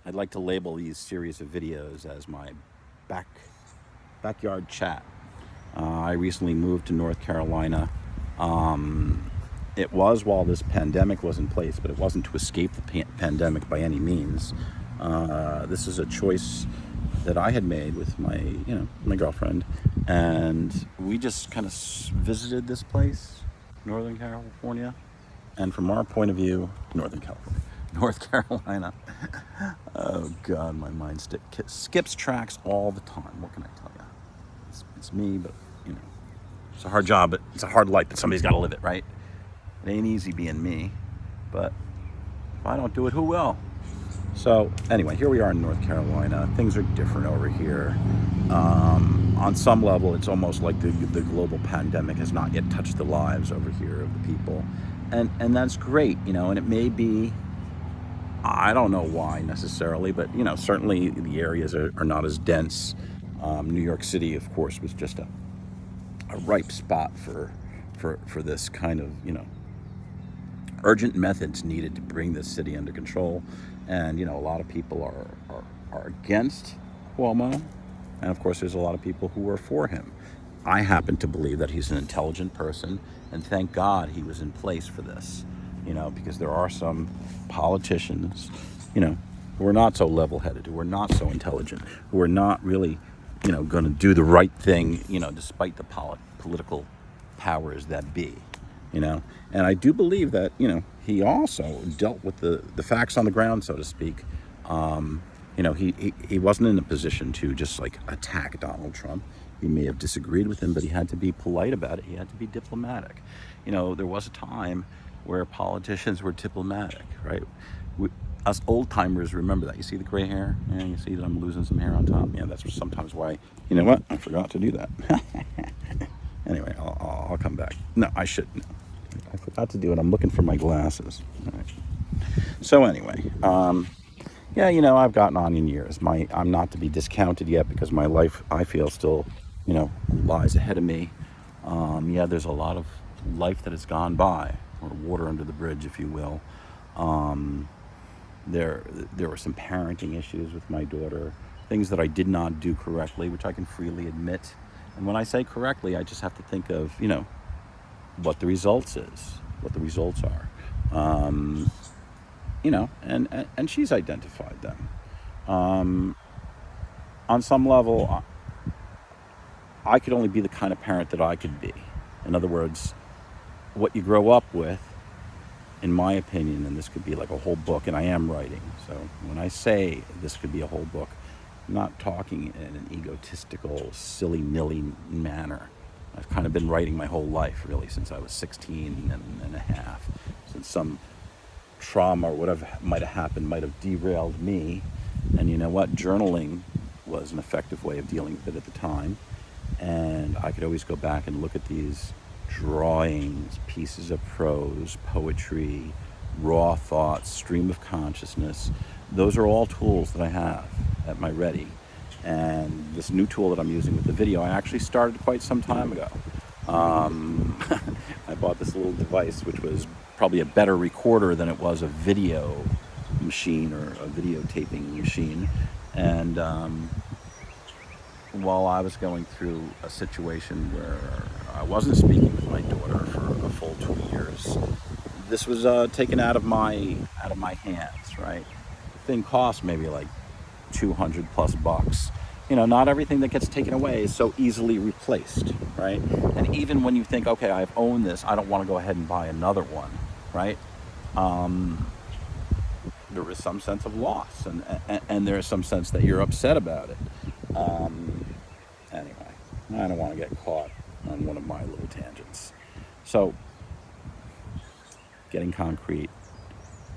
I'd like to label these series of videos as my back backyard chat. I recently moved to North Carolina. It was while this pandemic was in place, but it wasn't to escape the pandemic by any means. This is a choice that I had made with my girlfriend, and we just kind of visited this place, Northern California, and from our point of view, Northern California, North Carolina. Oh God, my mind skips tracks all the time. What can I tell you? It's me, but you know, it's a hard job, but it's a hard life, but somebody's got to live it, right? It ain't easy being me, but if I don't do it, who will? So anyway, here we are in North Carolina. Things are different over here. On some level, it's almost like the global pandemic has not yet touched the lives over here of the people, and that's great, And it may be, I don't know why necessarily, but certainly the areas are not as dense. New York City, of course, was just a ripe spot for this kind of urgent methods needed to bring this city under control. And a lot of people are against Cuomo, and of course there's a lot of people who are for him. I happen to believe that he's an intelligent person, and thank God he was in place for this, because there are some politicians, who are not so level-headed, who are not so intelligent, who are not really, going to do the right thing, despite the political powers that be. And I do believe that he also dealt with the facts on the ground, so to speak. He wasn't in a position to just like attack Donald Trump. He may have disagreed with him, but he had to be polite about it. He had to be diplomatic. There was a time where politicians were diplomatic, right? Us old timers remember that. You see the gray hair? Yeah, you see that I'm losing some hair on top. Yeah, that's sometimes why. You know what? I forgot to do that. Anyway, I'll come back. No, I shouldn't. I forgot to do it. I'm looking for my glasses. All right. So anyway, I've gotten on in years. I'm not to be discounted yet because my life, I feel, still, lies ahead of me. There's a lot of life that has gone by, or water under the bridge, if you will. There were some parenting issues with my daughter, things that I did not do correctly, which I can freely admit. And when I say correctly, I just have to think of, what the results are. And she's identified them. On some level, I could only be the kind of parent that I could be. In other words, what you grow up with, in my opinion, and this could be like a whole book, and I am writing. So when I say this could be a whole book, I'm not talking in an egotistical, silly-nilly manner. I've kind of been writing my whole life, really, since I was 16 and a half. Since some trauma or whatever might have happened might have derailed me. And you know what? Journaling was an effective way of dealing with it at the time. And I could always go back and look at these drawings, pieces of prose, poetry, raw thoughts, stream of consciousness. Those are all tools that I have at my ready. And this new tool that I'm using with the video, I actually started quite some time ago. I bought this little device, which was probably a better recorder than it was a video machine or a videotaping machine. And while I was going through a situation where I wasn't speaking with my daughter for a full 2 years, this was taken out of my hands, right? The thing cost maybe like $200 plus bucks. Not everything that gets taken away is so easily replaced, right? And even when you think, okay, I've owned this, I don't want to go ahead and buy another one, right? There is some sense of loss, and there is some sense that you're upset about it. Anyway, I don't want to get caught on one of my little tangents. So, getting concrete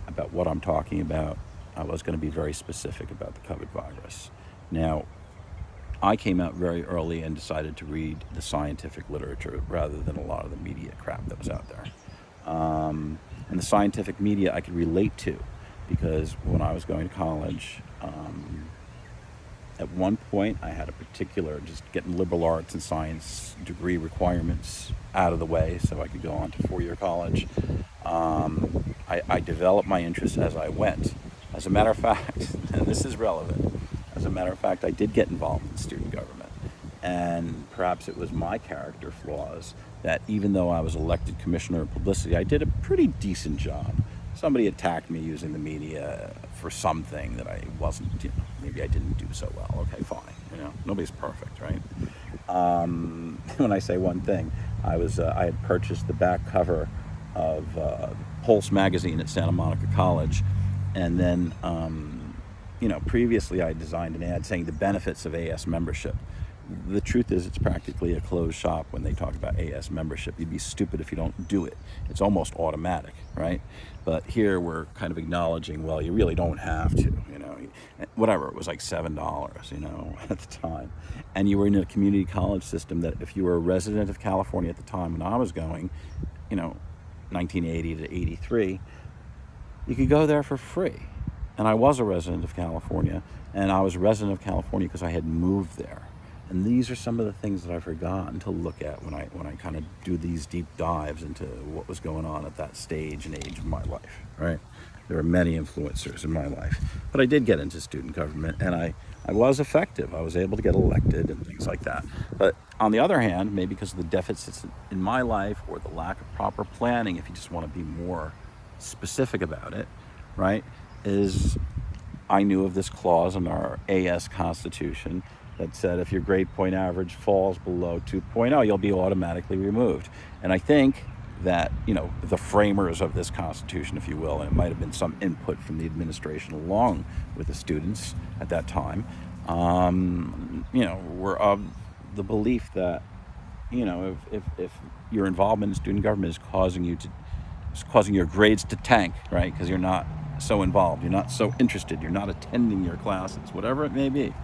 about what I'm talking about, I was going to be very specific about the COVID virus. Now, I came out very early and decided to read the scientific literature rather than a lot of the media crap that was out there. And the scientific media I could relate to because when I was going to college, at one point I had a particular, just getting liberal arts and science degree requirements out of the way so I could go on to four-year college. I developed my interests as I went. As a matter of fact, and this is relevant, as a matter of fact, I did get involved in student government. And perhaps it was my character flaws that even though I was elected commissioner of publicity, I did a pretty decent job. Somebody attacked me using the media for something that I wasn't, maybe I didn't do so well. Okay, fine. Nobody's perfect, right? When I say one thing, I had purchased the back cover of Pulse magazine at Santa Monica College, and then previously I designed an ad saying the benefits of AS membership. The truth is, it's practically a closed shop when they talk about AS membership. You'd be stupid if you don't do it. It's almost automatic, right? But here we're kind of acknowledging, well, you really don't have to, whatever. It was like $7, at the time. And you were in a community college system that if you were a resident of California at the time when I was going, 1980 to 83, you could go there for free. And I was a resident of California, and I was a resident of California because I had moved there. And these are some of the things that I've forgotten to look at when I kind of do these deep dives into what was going on at that stage and age of my life, right? There are many influencers in my life. But I did get into student government, and I was effective. I was able to get elected and things like that. But on the other hand, maybe because of the deficits in my life or the lack of proper planning, if you just want to be more specific about it, right, is I knew of this clause in our AS Constitution that said if your grade point average falls below 2.0, you'll be automatically removed. And I think that, the framers of this Constitution, if you will, and it might have been some input from the administration along with the students at that time, were of the belief that, if your involvement in student government is causing your grades to tank, right? Because you're not so involved, you're not so interested, you're not attending your classes, whatever it may be,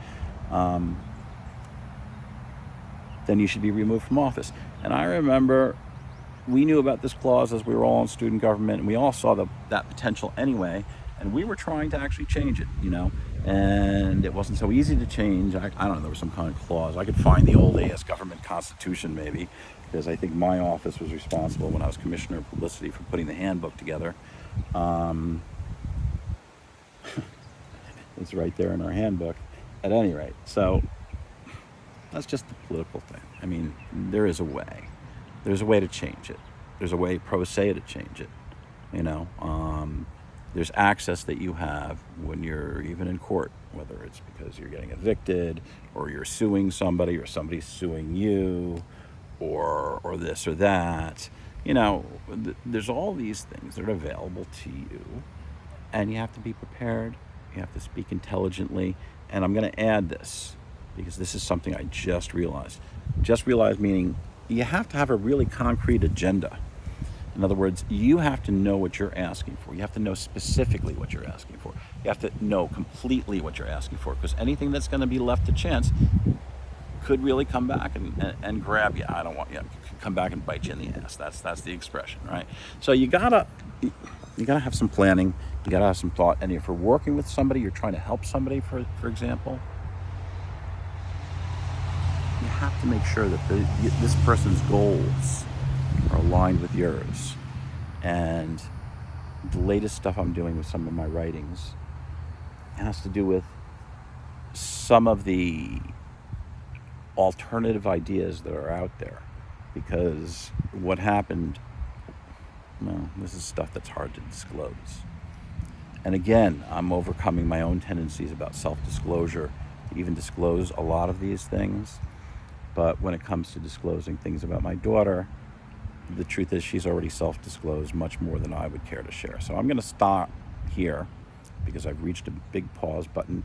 then you should be removed from office. And I remember we knew about this clause as we were all in student government, and we all saw that potential anyway, and we were trying to actually change it, and it wasn't so easy to change. I don't know, there was some kind of clause. I could find the old AS government constitution maybe, because I think my office was responsible when I was commissioner of publicity for putting the handbook together. It's right there in our handbook. At any rate, so that's just the political thing. I mean, there is a way. There's a way to change it. There's a way pro se to change it. There's access that you have when you're even in court, whether it's because you're getting evicted or you're suing somebody or somebody's suing you or this or that. There's all these things that are available to you, and you have to be prepared. You have to speak intelligently. And I'm going to add this because this is something I just realized. Just realized meaning you have to have a really concrete agenda. In other words, you have to know what you're asking for. You have to know specifically what you're asking for. You have to know completely what you're asking for, because anything that's going to be left to chance could really come back and grab you. I don't want you to come back and bite you in the ass. That's the expression, right? So you gotta have some planning. You gotta have some thought. And if you're working with somebody, you're trying to help somebody, for example, you have to make sure that this person's goals are aligned with yours. And the latest stuff I'm doing with some of my writings has to do with some of the alternative ideas that are out there. Because what happened, well, this is stuff that's hard to disclose. And again, I'm overcoming my own tendencies about self-disclosure to even disclose a lot of these things. But when it comes to disclosing things about my daughter, the truth is she's already self-disclosed much more than I would care to share. So I'm going to stop here because I've reached a big pause button